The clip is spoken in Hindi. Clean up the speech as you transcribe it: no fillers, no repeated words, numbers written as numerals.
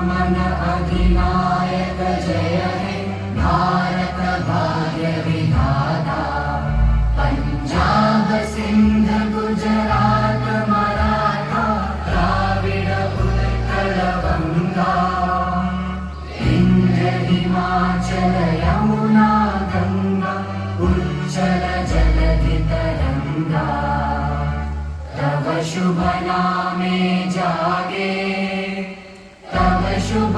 मन अधिनायक जय हे भारत भाग्य विधाता। पंजाब सिंध गुजरात मराठा द्राविड उत्कल गंगा। विंध्य हिमाचल यमुना गंगा उच्चल जलधि तरंगा। तव शुभ नामे जागे तव शुभ